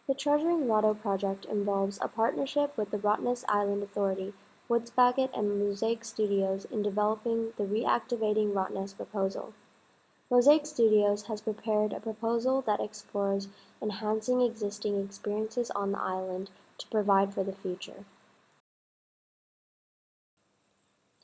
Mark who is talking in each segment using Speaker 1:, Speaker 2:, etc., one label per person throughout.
Speaker 1: The Treasuring Grotto project involves a partnership with the Rottnest Island Authority, Woodsbagot, and Mosaic Studios in developing the Reactivating Rottnest proposal. Mosaic Studios has prepared a proposal that explores enhancing existing experiences on the island to provide for the future.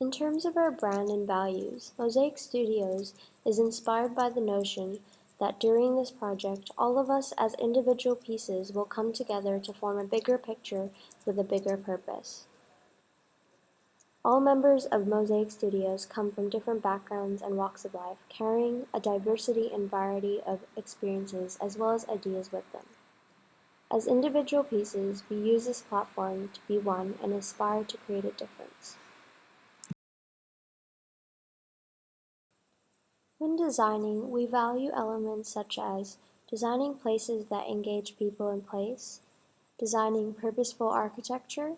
Speaker 1: In terms of our brand and values, Mosaic Studios is inspired by the notion that during this project, all of us as individual pieces will come together to form a bigger picture with a bigger purpose. All members of Mosaic Studios come from different backgrounds and walks of life, carrying a diversity and variety of experiences as well as ideas with them. As individual pieces, we use this platform to be one and aspire to create a difference. When designing, we value elements such as designing places that engage people and place, designing purposeful architecture,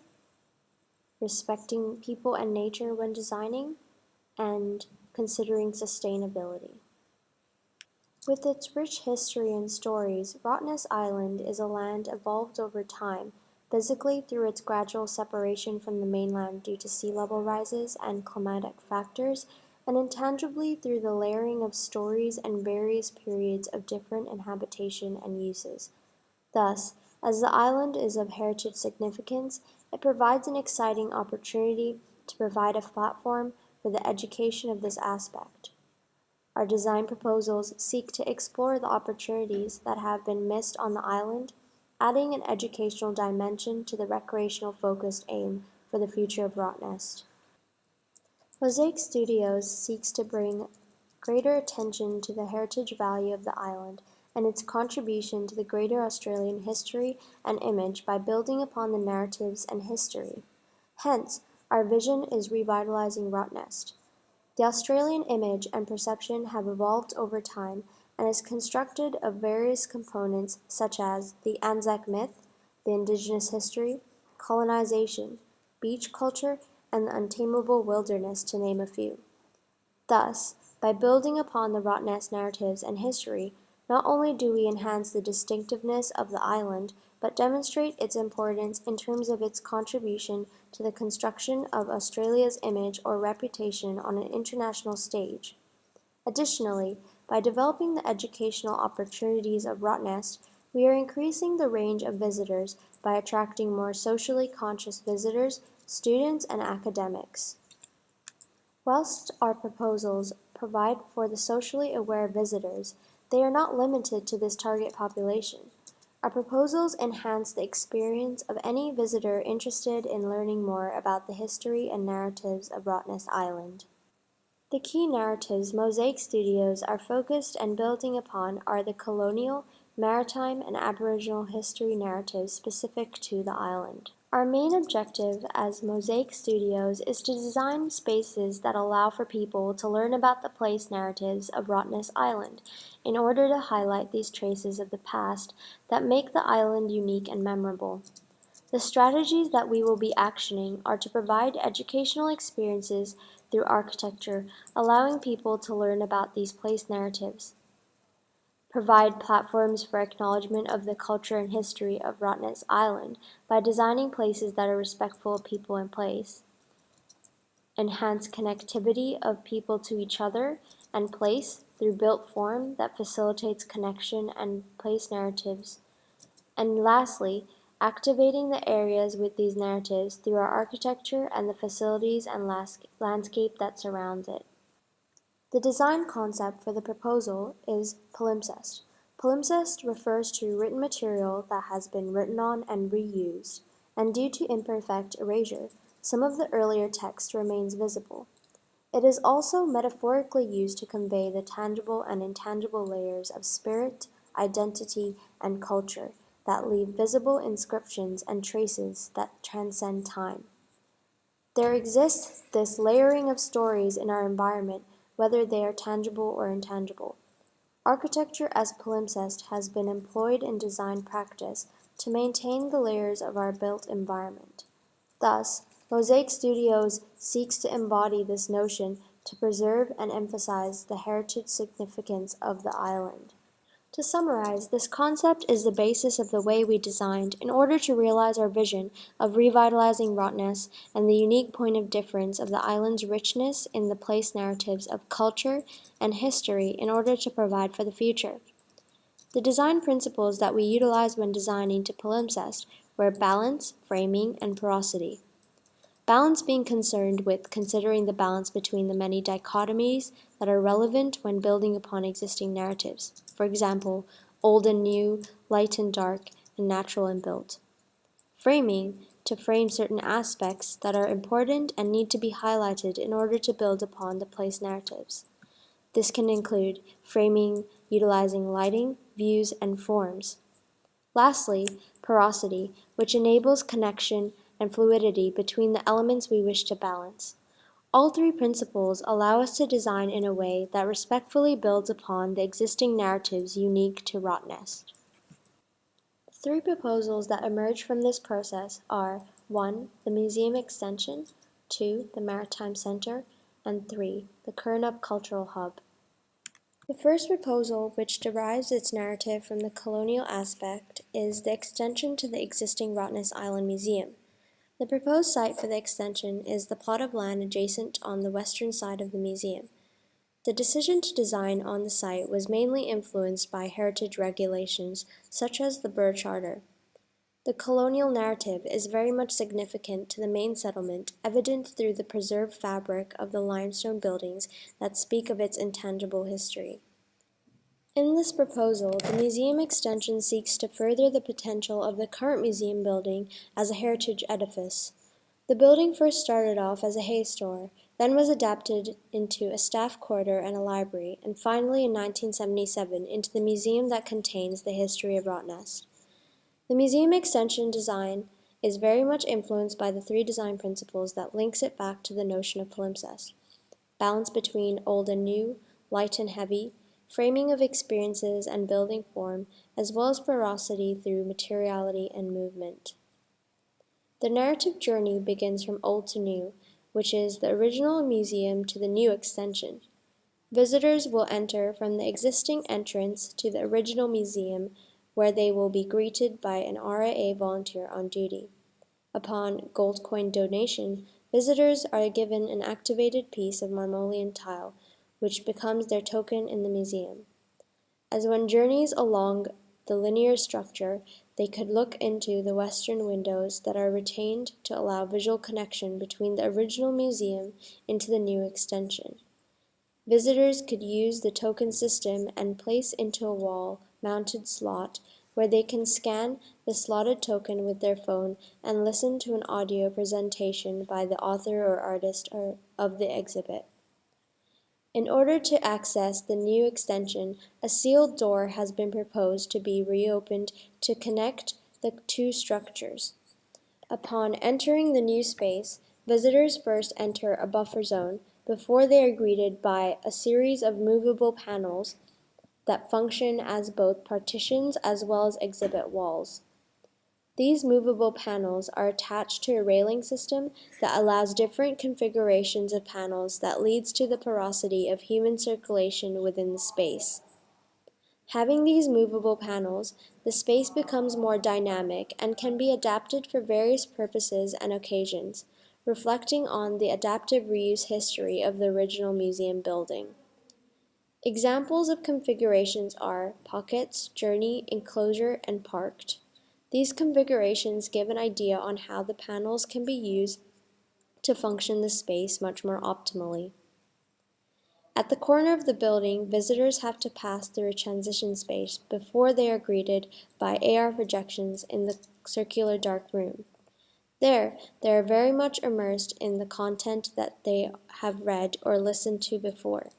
Speaker 1: respecting people and nature when designing, and considering sustainability. With its rich history and stories, Rottnest Island is a land evolved over time, physically through its gradual separation from the mainland due to sea level rises and climatic factors, and intangibly through the layering of stories and various periods of different inhabitation and uses. Thus, as the island is of heritage significance, it provides an exciting opportunity to provide a platform for the education of this aspect. Our design proposals seek to explore the opportunities that have been missed on the island, adding an educational dimension to the recreational-focused aim for the future of Rottnest. Mosaic Studios seeks to bring greater attention to the heritage value of the island and its contribution to the greater Australian history and image by building upon the narratives and history. Hence, our vision is revitalizing Rottnest. The Australian image and perception have evolved over time and is constructed of various components such as the Anzac myth, the Indigenous history, colonization, beach culture, and the untamable wilderness, to name a few. Thus, by building upon the Rottnest narratives and history, not only do we enhance the distinctiveness of the island, but demonstrate its importance in terms of its contribution to the construction of Australia's image or reputation on an international stage. Additionally, by developing the educational opportunities of Rottnest, we are increasing the range of visitors by attracting more socially conscious visitors, students, and academics. Whilst our proposals provide for the socially aware visitors, they are not limited to this target population. Our proposals enhance the experience of any visitor interested in learning more about the history and narratives of Rottnest Island. The key narratives Mosaic Studios are focused and building upon are the colonial, maritime, and Aboriginal history narratives specific to the island. Our main objective as Mosaic Studios is to design spaces that allow for people to learn about the place narratives of Rottnest Island in order to highlight these traces of the past that make the island unique and memorable. The strategies that we will be actioning are to provide educational experiences through architecture, allowing people to learn about these place narratives, provide platforms for acknowledgement of the culture and history of Rottnest Island by designing places that are respectful of people and place, enhance connectivity of people to each other and place through built form that facilitates connection and place narratives, and lastly, activating the areas with these narratives through our architecture and the facilities and landscape that surrounds it. The design concept for the proposal is palimpsest. Palimpsest refers to written material that has been written on and reused, and due to imperfect erasure, some of the earlier text remains visible. It is also metaphorically used to convey the tangible and intangible layers of spirit, identity, and culture that leave visible inscriptions and traces that transcend time. There exists this layering of stories in our environment, whether they are tangible or intangible. Architecture as palimpsest has been employed in design practice to maintain the layers of our built environment. Thus, Mosaic Studios seeks to embody this notion to preserve and emphasize the heritage significance of the island. To summarize, this concept is the basis of the way we designed in order to realize our vision of revitalizing Rottnest and the unique point of difference of the island's richness in the place narratives of culture and history in order to provide for the future. The design principles that we utilized when designing to palimpsest were balance, framing, and porosity. Balance being concerned with considering the balance between the many dichotomies that are relevant when building upon existing narratives. For example, old and new, light and dark, and natural and built. Framing, to frame certain aspects that are important and need to be highlighted in order to build upon the place narratives. This can include framing utilizing lighting, views, and forms. Lastly, porosity, which enables connection and fluidity between the elements we wish to balance. All three principles allow us to design in a way that respectfully builds upon the existing narratives unique to Rottnest. The three proposals that emerge from this process are 1. The museum extension, 2. The Maritime Center, and 3. The Curtin Cultural Hub. The first proposal, which derives its narrative from the colonial aspect, is the extension to the existing Rottnest Island Museum. The proposed site for the extension is the plot of land adjacent on the western side of the museum. The decision to design on the site was mainly influenced by heritage regulations such as the Burr Charter. The colonial narrative is very much significant to the main settlement, evident through the preserved fabric of the limestone buildings that speak of its intangible history. In this proposal, the museum extension seeks to further the potential of the current museum building as a heritage edifice. The building first started off as a hay store, then was adapted into a staff quarter and a library, and finally in 1977 into the museum that contains the history of Rottnest. The museum extension design is very much influenced by the three design principles that links it back to the notion of palimpsest: balance between old and new, light and heavy, framing of experiences and building form, as well as porosity through materiality and movement. The narrative journey begins from old to new, which is the original museum to the new extension. Visitors will enter from the existing entrance to the original museum, where they will be greeted by an RIA volunteer on duty. Upon gold coin donation, visitors are given an activated piece of marmolean tile, which becomes their token in the museum. As one journeys along the linear structure, they could look into the western windows that are retained to allow visual connection between the original museum into the new extension. Visitors could use the token system and place into a wall-mounted slot where they can scan the slotted token with their phone and listen to an audio presentation by the author or artist of the exhibit. In order to access the new extension, a sealed door has been proposed to be reopened to connect the two structures. Upon entering the new space, visitors first enter a buffer zone before they are greeted by a series of movable panels that function as both partitions as well as exhibit walls. These movable panels are attached to a railing system that allows different configurations of panels that leads to the porosity of human circulation within the space. Having these movable panels, the space becomes more dynamic and can be adapted for various purposes and occasions, reflecting on the adaptive reuse history of the original museum building. Examples of configurations are pockets, journey, enclosure, and parked. These configurations give an idea on how the panels can be used to function the space much more optimally. At the corner of the building, visitors have to pass through a transition space before they are greeted by AR projections in the circular dark room. There, they are very much immersed in the content that they have read or listened to before.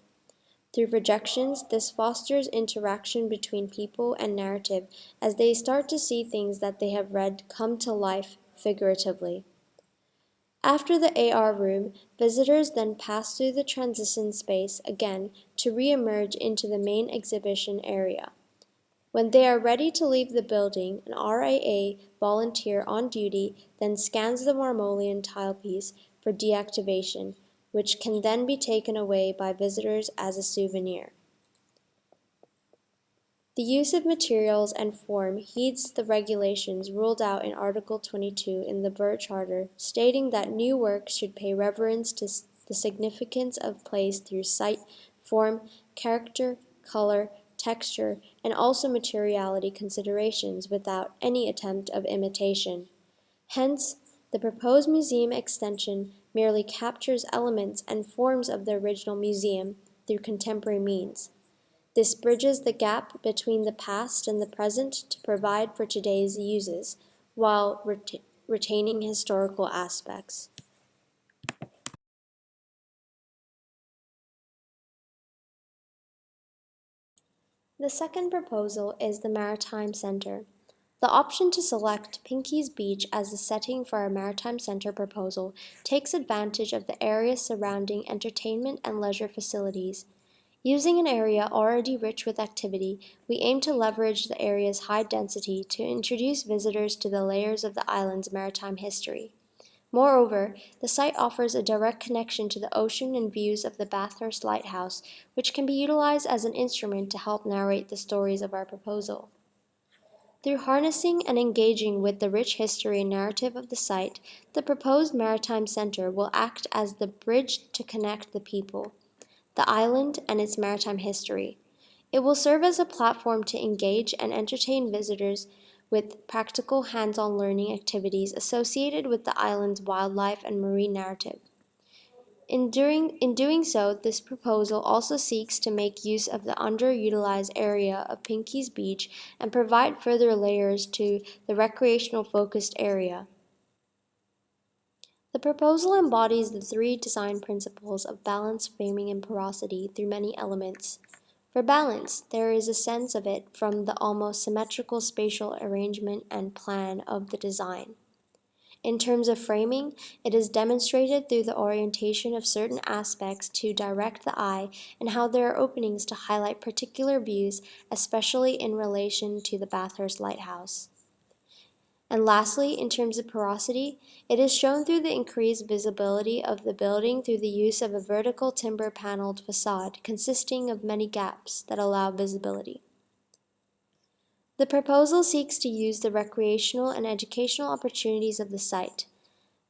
Speaker 1: Through projections, this fosters interaction between people and narrative as they start to see things that they have read come to life figuratively. After the AR room, visitors then pass through the transition space again to re-emerge into the main exhibition area. When they are ready to leave the building, an RIA volunteer on duty then scans the marmolean tilepiece for deactivation, which can then be taken away by visitors as a souvenir. The use of materials and form heeds the regulations ruled out in Article 22 in the Burt Charter, stating that new works should pay reverence to the significance of place through site, form, character, color, texture, and also materiality considerations without any attempt of imitation. Hence, the proposed museum extension merely captures elements and forms of the original museum through contemporary means. This bridges the gap between the past and the present to provide for today's uses, while retaining historical aspects. The second proposal is the Maritime Center. The option to select Pinky's Beach as the setting for our Maritime Center proposal takes advantage of the area surrounding entertainment and leisure facilities. Using an area already rich with activity, we aim to leverage the area's high density to introduce visitors to the layers of the island's maritime history. Moreover, the site offers a direct connection to the ocean and views of the Bathurst Lighthouse, which can be utilized as an instrument to help narrate the stories of our proposal. Through harnessing and engaging with the rich history and narrative of the site, the proposed Maritime Center will act as the bridge to connect the people, the island, and its maritime history. It will serve as a platform to engage and entertain visitors with practical hands-on learning activities associated with the island's wildlife and marine narrative. In doing so, this proposal also seeks to make use of the underutilized area of Pinky's Beach and provide further layers to the recreational-focused area. The proposal embodies the three design principles of balance, framing, and porosity through many elements. For balance, there is a sense of it from the almost symmetrical spatial arrangement and plan of the design. In terms of framing, it is demonstrated through the orientation of certain aspects to direct the eye and how there are openings to highlight particular views, especially in relation to the Bathurst Lighthouse. And lastly, in terms of porosity, it is shown through the increased visibility of the building through the use of a vertical timber-paneled facade consisting of many gaps that allow visibility. The proposal seeks to use the recreational and educational opportunities of the site.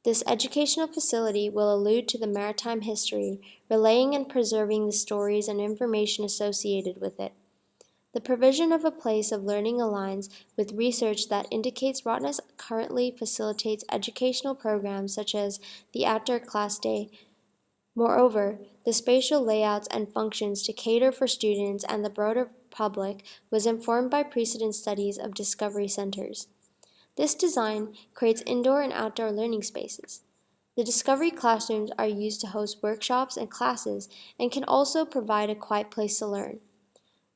Speaker 1: This educational facility will allude to the maritime history, relaying and preserving the stories and information associated with it. The provision of a place of learning aligns with research that indicates Rottnest currently facilitates educational programs such as the Outdoor Class Day. Moreover, the spatial layouts and functions to cater for students and the broader public was informed by precedent studies of discovery centers. This design creates indoor and outdoor learning spaces. The Discovery classrooms are used to host workshops and classes and can also provide a quiet place to learn.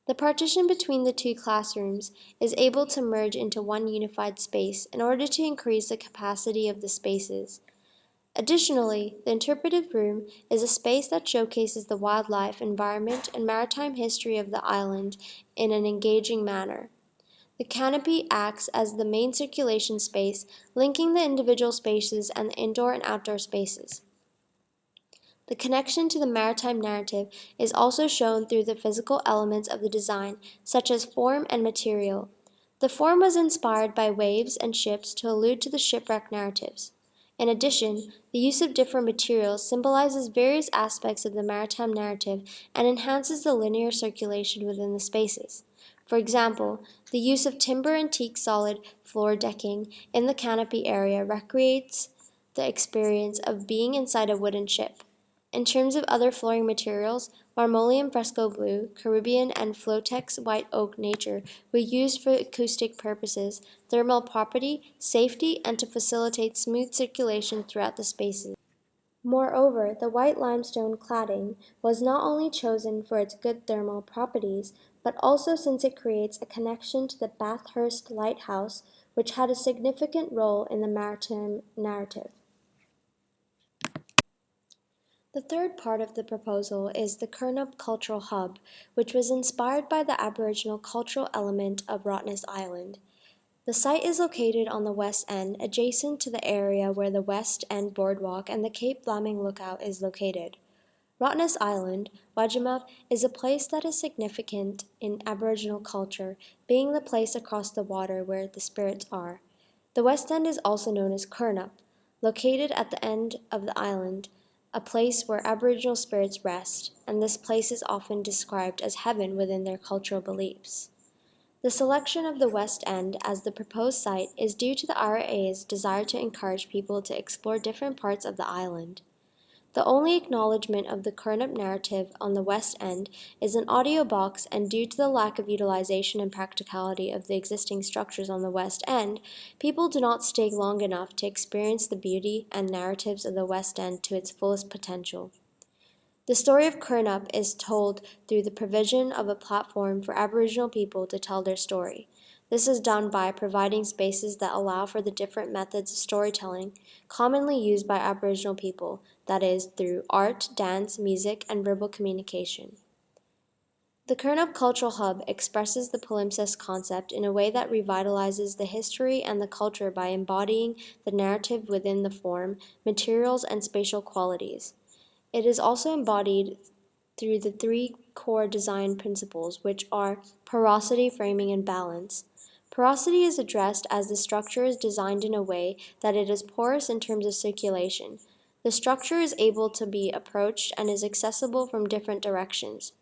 Speaker 1: The partition between the two classrooms is able to merge into one unified space in order to increase the capacity of the spaces. Additionally, the interpretive room is a space that showcases the wildlife, environment, and maritime history of the island in an engaging manner. The canopy acts as the main circulation space, linking the individual spaces and the indoor and outdoor spaces. The connection to the maritime narrative is also shown through the physical elements of the design, such as form and material. The form was inspired by waves and ships to allude to the shipwreck narratives. In addition, the use of different materials symbolizes various aspects of the maritime narrative and enhances the linear circulation within the spaces. For example, the use of timber and teak solid floor decking in the canopy area recreates the experience of being inside a wooden ship. In terms of other flooring materials, marmoleum fresco blue, Caribbean, and Flotex white oak nature were used for acoustic purposes, thermal property, safety, and to facilitate smooth circulation throughout the spaces. Moreover, the white limestone cladding was not only chosen for its good thermal properties, but also since it creates a connection to the Bathurst Lighthouse, which had a significant role in the maritime narrative. The third part of the proposal is the Curtin Cultural Hub, which was inspired by the Aboriginal cultural element of Rottnest Island. The site is located on the west end, adjacent to the area where the West End Boardwalk and the Cape Flaming Lookout is located. Rottnest Island, Wajimouth, is a place that is significant in Aboriginal culture, being the place across the water where the spirits are. The West End is also known as Curtin, located at the end of the island, a place where Aboriginal spirits rest, and this place is often described as heaven within their cultural beliefs. The selection of the West End as the proposed site is due to the RA's desire to encourage people to explore different parts of the island. The only acknowledgement of the Curtin narrative on the West End is an audio box, and due to the lack of utilization and practicality of the existing structures on the West End, people do not stay long enough to experience the beauty and narratives of the West End to its fullest potential. The story of Curtin is told through the provision of a platform for Aboriginal people to tell their story. This is done by providing spaces that allow for the different methods of storytelling commonly used by Aboriginal people, that is, through art, dance, music, and verbal communication. The Curtin Cultural Hub expresses the palimpsest concept in a way that revitalizes the history and the culture by embodying the narrative within the form, materials, and spatial qualities. It is also embodied through the three core design principles, which are porosity, framing, and balance. Porosity is addressed as the structure is designed in a way that it is porous in terms of circulation. The structure is able to be approached and is accessible from different directions.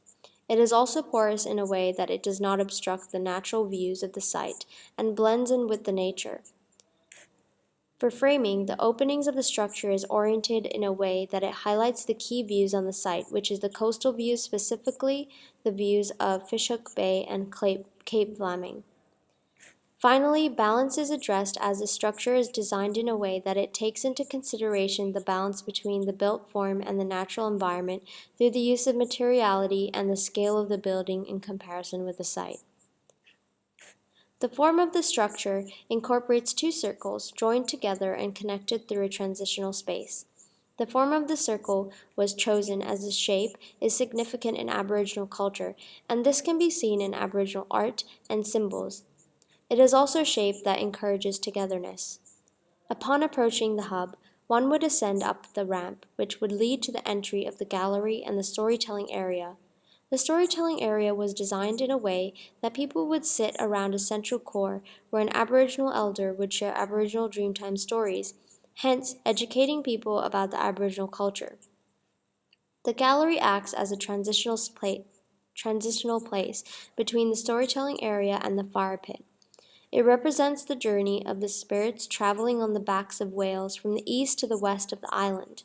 Speaker 1: It is also porous in a way that it does not obstruct the natural views of the site and blends in with the nature. For framing, the openings of the structure is oriented in a way that it highlights the key views on the site, which is the coastal views, specifically the views of Fishhook Bay and Cape Flaming. Finally, balance is addressed as the structure is designed in a way that it takes into consideration the balance between the built form and the natural environment through the use of materiality and the scale of the building in comparison with the site. The form of the structure incorporates two circles joined together and connected through a transitional space. The form of the circle was chosen as the shape is significant in Aboriginal culture, and this can be seen in Aboriginal art and symbols. It is also a shape that encourages togetherness. Upon approaching the hub, one would ascend up the ramp, which would lead to the entry of the gallery and the storytelling area. The storytelling area was designed in a way that people would sit around a central core where an Aboriginal elder would share Aboriginal Dreamtime stories, hence educating people about the Aboriginal culture. The gallery acts as a transitional place between the storytelling area and the fire pit. It represents the journey of the spirits traveling on the backs of whales from the east to the west of the island.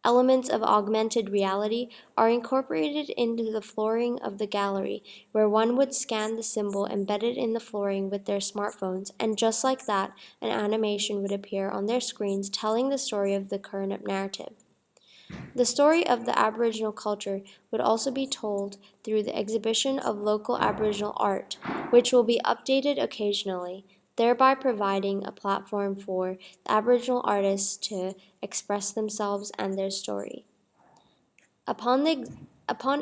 Speaker 1: Elements of augmented reality are incorporated into the flooring of the gallery, where one would scan the symbol embedded in the flooring with their smartphones, and just like that, an animation would appear on their screens telling the story of the current narrative. The story of the Aboriginal culture would also be told through the exhibition of local Aboriginal art, which will be updated occasionally, thereby providing a platform for the Aboriginal artists to express themselves and their story. Upon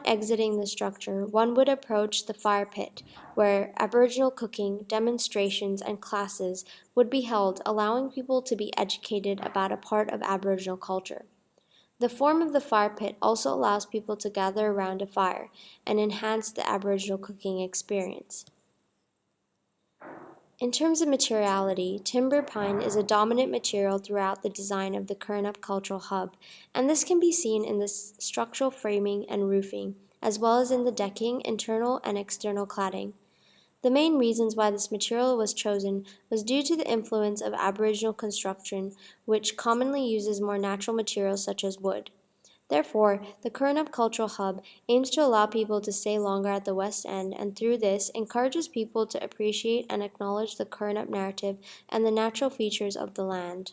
Speaker 1: exiting the structure, one would approach the fire pit, where Aboriginal cooking, demonstrations, and classes would be held, allowing people to be educated about a part of Aboriginal culture. The form of the fire pit also allows people to gather around a fire and enhance the Aboriginal cooking experience. In terms of materiality, timber pine is a dominant material throughout the design of the Curtin Cultural Hub, and this can be seen in the structural framing and roofing, as well as in the decking, internal and external cladding. The main reasons why this material was chosen was due to the influence of Aboriginal construction, which commonly uses more natural materials such as wood. Therefore, the Curtin Cultural Hub aims to allow people to stay longer at the West End, and through this encourages people to appreciate and acknowledge the Curtin narrative and the natural features of the land.